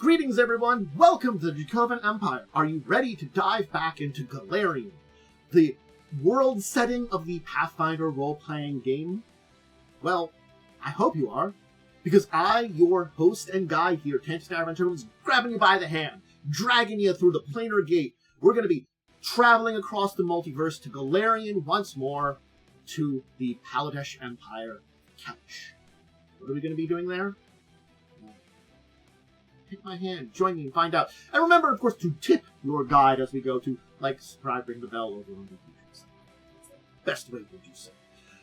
Greetings, everyone! Welcome to the Dracovin Empire. Are you ready to dive back into Golarion, the world setting of the Pathfinder role-playing game? Well, I hope you are, because I, your host and guide here, Tantus Adventure, is grabbing you by the hand, dragging you through the planar gate. We're going to be traveling across the multiverse to Golarion once more, to the Padishah Empire of Kelesh. What are we going to be doing there? Take my hand, join me, and find out. And remember, of course, to tip your guide as we go to, like, subscribe, ring the bell over on the YouTube. Best way to do so.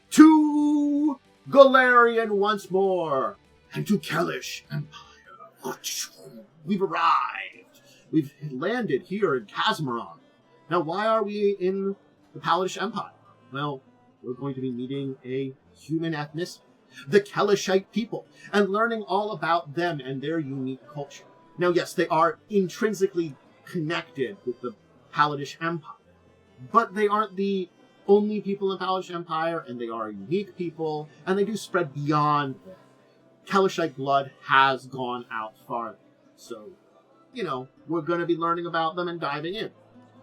To Golarion once more, and to Kelesh Empire. We've arrived. We've landed here in Casmaron. Now, why are we in the Padishah Empire? Well, we're going to be meeting a human ethnicity, the Keleshite people, and learning all about them and their unique culture. Now, yes, they are intrinsically connected with the Padishah Empire, but they aren't the only people in Padishah Empire, and they are a unique people, and they do spread beyond them. Keleshite blood has gone out farther, so, you know, we're going to be learning about them and diving in.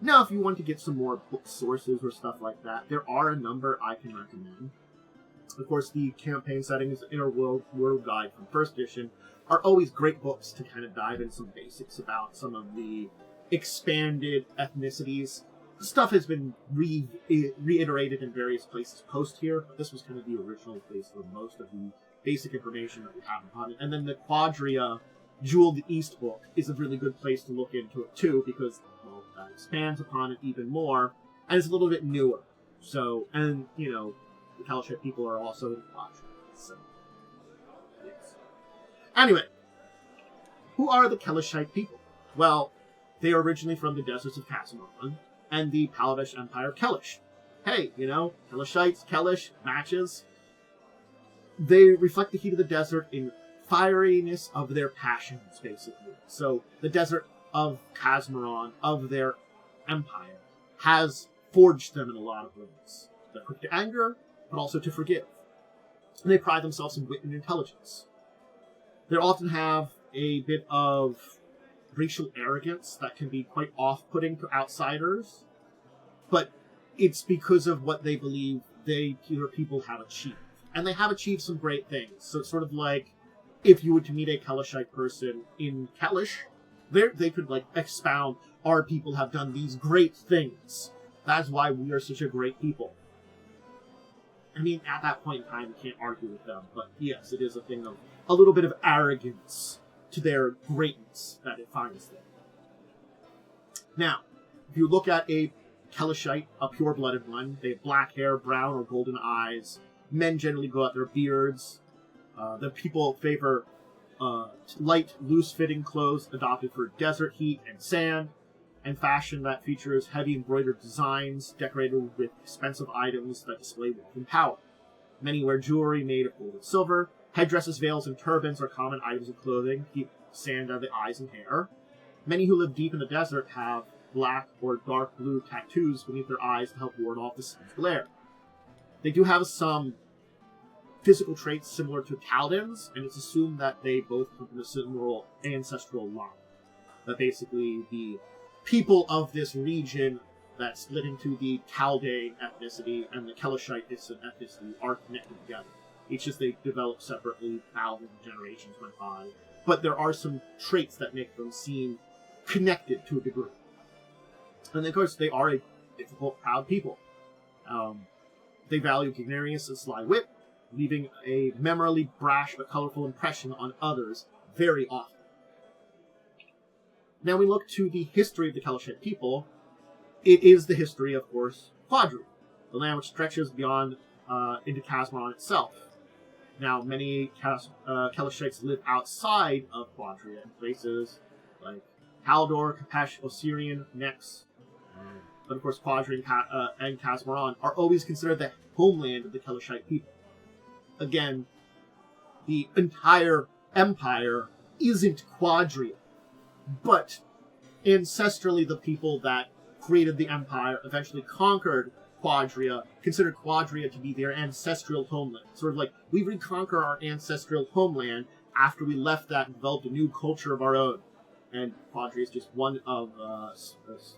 Now, if you want to get some more book sources or stuff like that, there are a number I can recommend. Of course, the campaign settings, Inner World Guide from 1st edition, are always great books to kind of dive into some basics about some of the expanded ethnicities. Stuff has been reiterated in various places post here, but this was kind of the original place for most of the basic information that we have upon it. And then the Quadria Jeweled East book is a really good place to look into it too, because, well, that expands upon it even more, and it's a little bit newer. So, and, you know, the Keleshite people are also in Quadria, so, yes. Anyway, who are the Keleshite people? Well, they are originally from the deserts of Casmaron and the Padishah Empire of Kelesh. Hey, you know, Keleshites, Kelesh, matches. They reflect the heat of the desert in fieriness of their passions, basically. So, the desert of Casmaron, of their empire, has forged them in a lot of ways. They're quick to anger, but also to forgive. And they pride themselves in wit and intelligence. They often have a bit of racial arrogance that can be quite off-putting to outsiders, but it's because of what they believe their people have achieved. And they have achieved some great things. So it's sort of like, if you were to meet a Keleshite person in Kelesh, they could, like, expound, our people have done these great things. That's why we are such a great people. I mean, at that point in time, you can't argue with them, but yes, it is a thing of a little bit of arrogance to their greatness that it finds them. Now, if you look at a Keleshite, a pure-blooded one, they have black hair, brown or golden eyes. Men generally grow out their beards. The people favor light, loose-fitting clothes adopted for desert heat and sand, and fashion that features heavy embroidered designs decorated with expensive items that display wealth and power. Many wear jewelry made of gold and silver. Headdresses, veils, and turbans are common items of clothing to keep sand out of the eyes and hair. Many who live deep in the desert have black or dark blue tattoos beneath their eyes to help ward off the sun's glare. They do have some physical traits similar to Kaldans, and it's assumed that they both come from a similar ancestral line. That basically the people of this region that split into the Kaldane ethnicity and the Keleshite ethnicity are connected together. It's just they developed separately, thousands of generations went by. But there are some traits that make them seem connected to a degree. And of course, they are a difficult, proud people. They value gregarious and sly wit, leaving a memorably brash but colorful impression on others very often. Now we look to the history of the Keleshite people. It is the history, of course, Quadria, the land which stretches beyond into Casmaron itself. Now, many Keleshites live outside of Quadria in places like Haldor, Kapesh, Osirian, Nex. But of course, Quadria and Casmaron are always considered the homeland of the Keleshite people. Again, the entire empire isn't Quadria, but ancestrally the people that created the empire eventually conquered Quadria, considered Quadria to be their ancestral homeland. Sort of like, we reconquer our ancestral homeland after we left that and developed a new culture of our own. and Quadri is just one of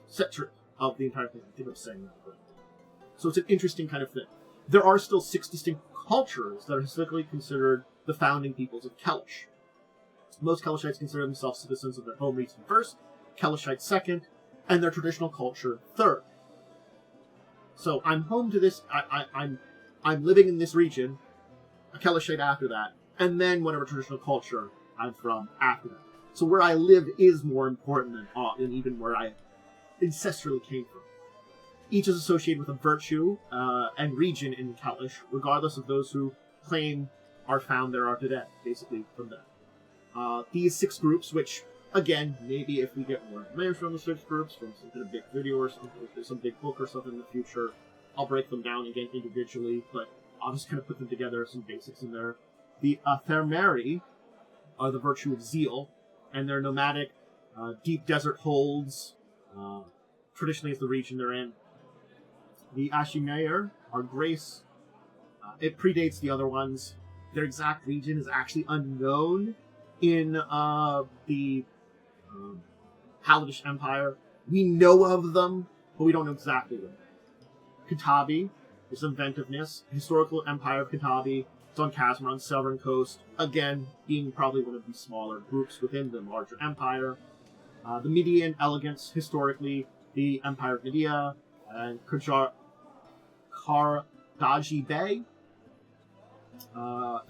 sector of the entire thing. I think I'm saying that right. So it's an interesting kind of thing. There are still 6 distinct cultures that are historically considered the founding peoples of Kelesh. Most Keleshites consider themselves citizens of their home region first, Keleshite second, and their traditional culture third. So I'm home to this. I'm living in this region, a Keleshite after that, and then whatever traditional culture I'm from after that. So where I live is more important than even where I ancestrally came from. Each is associated with a virtue and region in Kelesh, regardless of those who claim are found there are today, basically from them. These 6 groups, which, again, maybe if we get more information from the 6 groups, from some kind of big video or something, if there's some big book or something in the future, I'll break them down again individually, but I'll just kind of put them together, some basics in there. The Thermeri are the virtue of zeal, and they're nomadic, deep desert holds, traditionally is the region they're in. The Ashimeyer are grace. It predates the other ones. Their exact region is actually unknown in the Padishah Empire. We know of them, but we don't know exactly them. Katabi is inventiveness. Historical Empire of Katabi. It's on Casmaron's southern coast. Again, being probably one of the smaller groups within the larger empire. The Median elegance, historically, the Empire of Media, and Kardaji Bay. The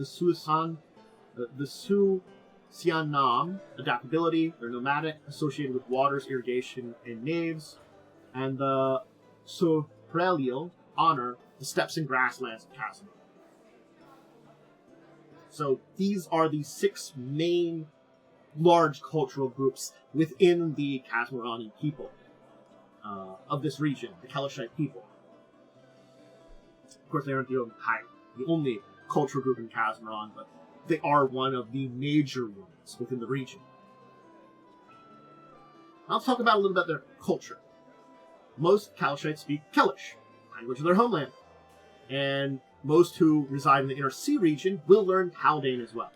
Susianam, adaptability, they're nomadic, associated with waters, irrigation, and naves. And the Sorelial, honor, the steppes and grasslands of Casmaron. So these are the 6 main large cultural groups within the Casmarani people of this region, the Keleshite people. Of course, they aren't the only cultural group in Casmaron, but they are one of the major ones within the region. Now let's talk about a little bit their culture. Most Keleshites speak Kelesh, language of their homeland, and most who reside in the Inner Sea region will learn Haldane as well.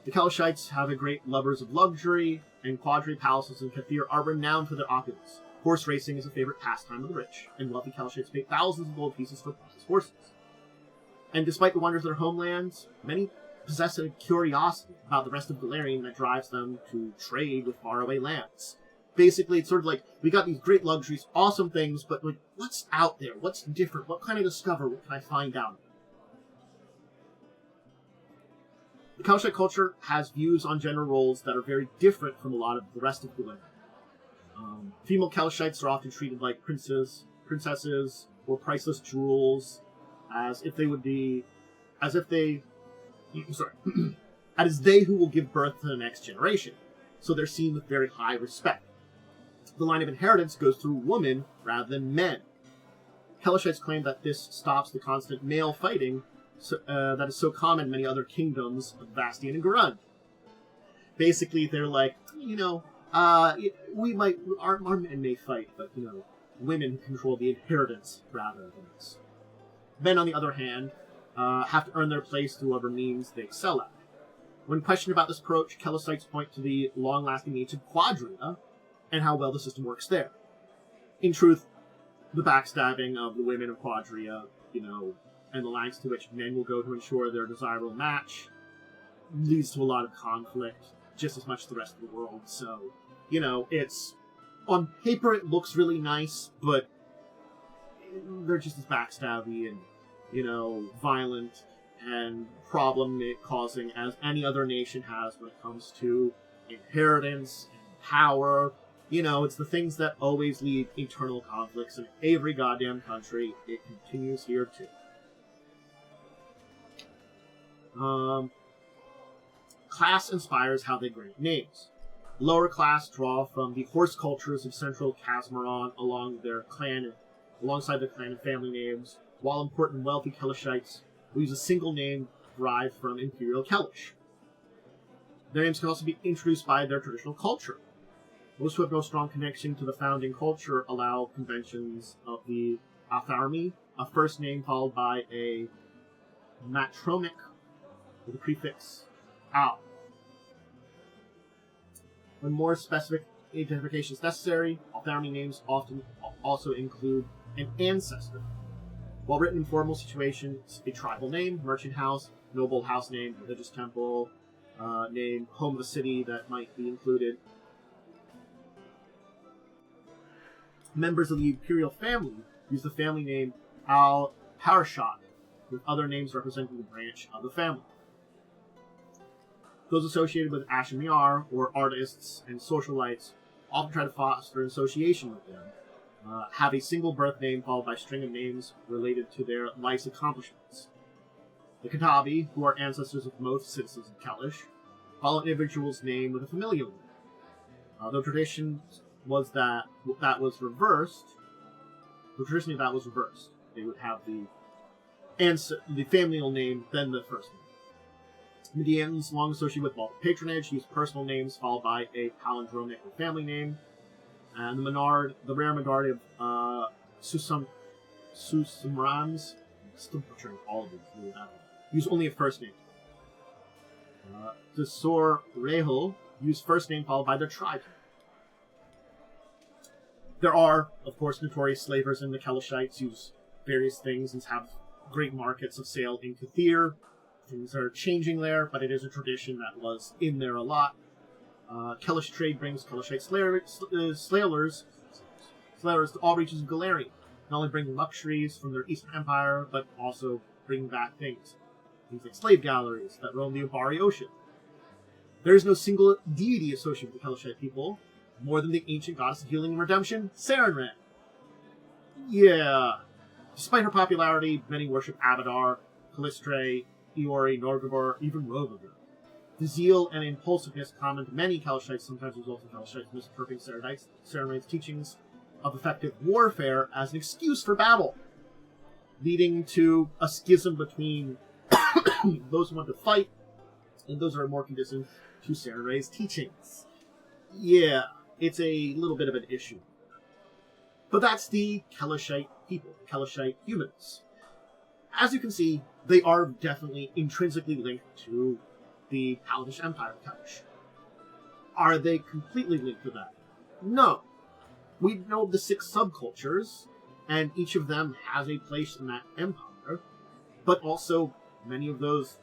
The Keleshites have a great lovers of luxury, and Quadri palaces in Kathir are renowned for their opulence. Horse racing is a favorite pastime of the rich, and wealthy Keleshites pay thousands of gold pieces for precious horses. And despite the wonders of their homelands, many possess a curiosity about the rest of Golarion that drives them to trade with faraway lands. Basically, it's sort of like, we got these great luxuries, awesome things, but like, what's out there? What's different? What can I discover? What can I find out? The Keleshite culture has views on gender roles that are very different from a lot of the rest of Golarion. Female Keleshites are often treated like princesses, or priceless jewels, as they who will give birth to the next generation. So they're seen with very high respect. The line of inheritance goes through women rather than men. Keleshites claim that this stops the constant male fighting that is so common in many other kingdoms of Vastian and Garund. Basically, they're like, our men may fight, but, women control the inheritance rather than us. Men, on the other hand, have to earn their place through whatever means they excel at. When questioned about this approach, Keleshites point to the long-lasting needs of Quadria and how well the system works there. In truth, the backstabbing of the women of Quadria, and the lengths to which men will go to ensure their desirable match leads to a lot of conflict, just as much as the rest of the world. So, it's, on paper it looks really nice, but they're just as backstabby and, violent and problem-causing as any other nation has when it comes to inheritance and power. It's the things that always lead internal conflicts in every goddamn country. It continues here, too. Class inspires how they grant names. Lower class draw from the horse cultures of central Casmaron alongside their clan and family names, while important wealthy Keleshites will use a single name derived from Imperial Kelesh. Their names can also be introduced by their traditional culture. Those who have no strong connection to the founding culture allow conventions of the Atharmi, a first name followed by a matromic with the prefix Al. When more specific identification is necessary, family names often also include an ancestor. While written in formal situations, a tribal name, merchant house, noble house name, religious temple, name, home of the city that might be included. Members of the imperial family use the family name Al-Parashat, with other names representing the branch of the family. Those associated with Ashamiar, or artists and socialites, often try to foster an association with them, have a single birth name followed by a string of names related to their life's accomplishments. The Katabi, who are ancestors of most citizens of Kelesh, follow an individual's name with a familial name. The tradition was that was reversed. Traditionally, that was reversed. They would have the familial name, then the first name. Medians, long associated with wealth patronage, use personal names followed by a palindromic or family name. And the rare majority of Susamrans, still butchering all of these, use only a first name. The Sor Rehel use first name followed by their tribe. There are, of course, notorious slavers in the Keleshites, use various things and have great markets of sale in Kathir. Things are changing there, but it is a tradition that was in there a lot. Kelesh trade brings Keleshite slayers to all reaches of Golarion. Not only bring luxuries from their eastern empire, but also bring back things. Things like slave galleries that roam the Abari Ocean. There is no single deity associated with the Keleshite people, more than the ancient goddess of healing and redemption, Sarenrae. Yeah. Despite her popularity, many worship Abadar, Callistre, Iori, Norgabor, even Rovagar. The zeal and impulsiveness common to many Keleshites sometimes result in Keleshites misinterpreting Sarenrae's teachings of effective warfare as an excuse for battle, leading to a schism between those who want to fight and those who are more conditioned to Sarenrae's teachings. Yeah, it's a little bit of an issue. But that's the Keleshite people, Keleshite humans. As you can see, they are definitely intrinsically linked to the Padishah Empire of Kelesh. Are they completely linked to that? No. We know the 6 subcultures, and each of them has a place in that empire, but also many of those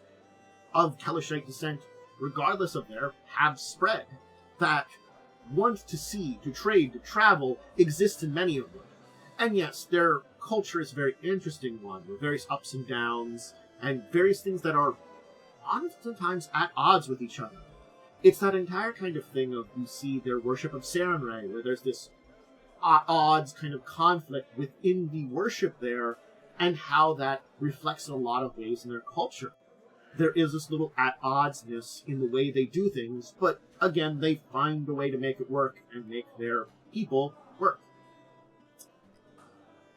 of Keleshite descent, regardless of their, have spread, that want to see, to trade, to travel, exists in many of them. And yes, their culture is a very interesting one, with various ups and downs, and various things that are oftentimes at odds with each other. It's that entire kind of thing of, you see their worship of Sarenrae, where there's this odds kind of conflict within the worship there, and how that reflects in a lot of ways in their culture. There is this little at-oddsness in the way they do things, but again, they find a way to make it work and make their people work.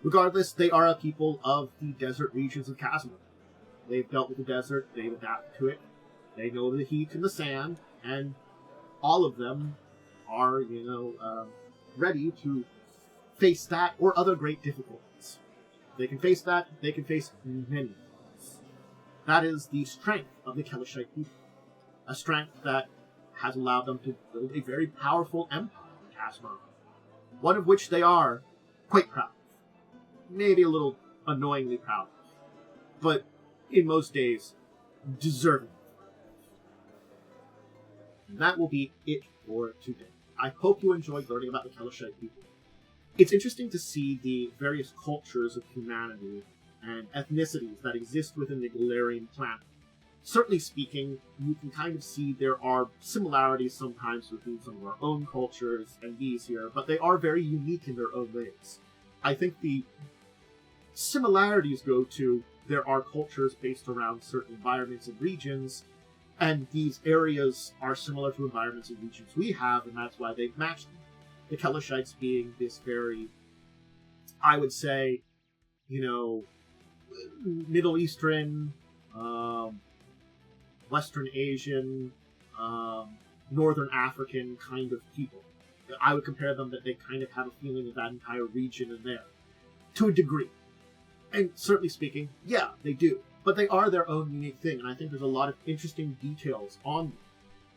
Regardless, they are a people of the desert regions of Casmaron. They've dealt with the desert, they've adapted to it, they know the heat and the sand, and all of them are, ready to face that or other great difficulties. They can face that, they can face many things. That is the strength of the Keleshite people. A strength that has allowed them to build a very powerful empire in Casmaron. One of which they are quite proud of. Maybe a little annoyingly proud of. But in most days, deserving. And that will be it for today. I hope you enjoyed learning about the Keleshite people. It's interesting to see the various cultures of humanity and ethnicities that exist within the Golarion planet. Certainly speaking, you can kind of see there are similarities sometimes within some of our own cultures and these here, but they are very unique in their own ways. I think the similarities go to there are cultures based around certain environments and regions, and these areas are similar to environments and regions we have, and that's why they've matched them. The Keleshites being this very, I would say, Middle Eastern, Western Asian, Northern African kind of people. I would compare them that they kind of have a feeling of that entire region in there, to a degree. And certainly speaking, yeah, they do. But they are their own unique thing, and I think there's a lot of interesting details on them.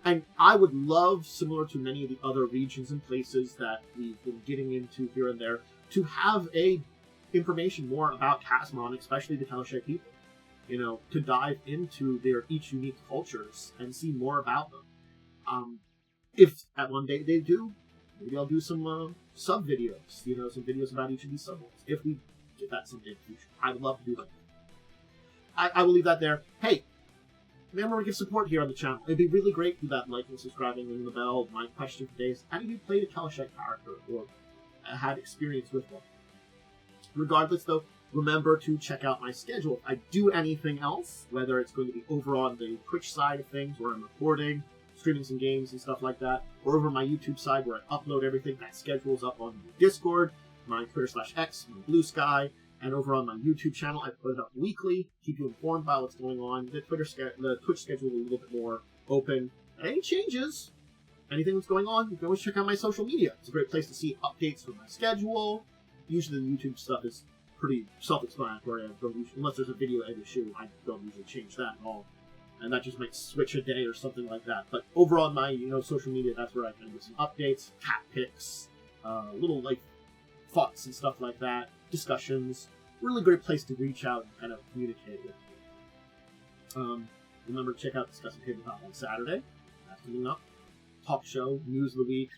And I would love, similar to many of the other regions and places that we've been getting into here and there, to have information more about Casmaron, especially the Keleshite people. To dive into their each unique cultures and see more about them. If at one day they do, maybe I'll do some sub videos, some videos about each of these sub-worlds. If we get that someday in the future, I would love to do that. I will leave that there. Hey, remember to give support here on the channel. It'd be really great to do that, liking, subscribing, ringing the bell. My question for today is, how do you play the Keleshite character or had experience with one? Regardless, though, remember to check out my schedule. If I do anything else, whether it's going to be over on the Twitch side of things, where I'm recording, streaming some games and stuff like that, or over my YouTube side where I upload everything, that schedule's up on my Discord, my Twitter/X, my Blue Sky, and over on my YouTube channel. I put it up weekly, keep you informed about what's going on. The Twitch schedule is a little bit more open. Any changes, anything that's going on, you can always check out my social media. It's a great place to see updates from my schedule. Usually the YouTube stuff is pretty self-explanatory. Unless there's a video I shoot, I don't usually change that at all. And that just might switch a day or something like that. But over on my social media, that's where I can get some updates, cat pics, little thoughts and stuff like that, discussions. Really great place to reach out and kind of communicate with me. Remember to check out Discussing Tabletop on Saturday. That's coming up. Talk show, news of the week,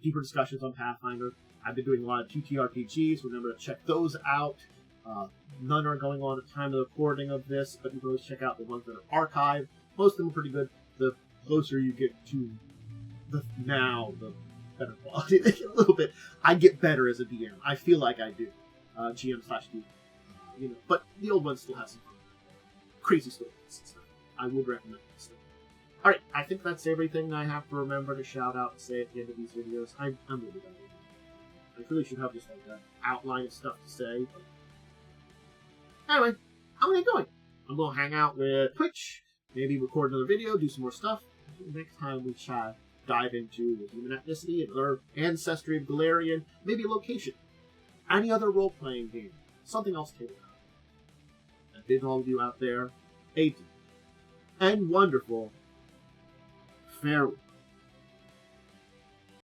deeper discussions on Pathfinder. I've been doing a lot of TTRPGs. Remember to check those out. None are going on at the time of the recording of this, but you can always check out the ones that are archived. Most of them are pretty good. The closer you get to the better quality they get a little bit. I get better as a DM. I feel like I do. GM/DM. But the old ones still have some crazy stories and stuff. I would recommend this. Alright, I think that's everything I have to remember to shout out and say at the end of these videos. I'm really bad. I really should have just an outline of stuff to say. But anyway, I'm going to get going. I'm going to hang out with Twitch, maybe record another video, do some more stuff. Next time we dive into the Human Ethnicity, another ancestry of Golarion, maybe a location. Any other role-playing game. Something else to tabletop. I bid all of you out there a deep and wonderful farewell.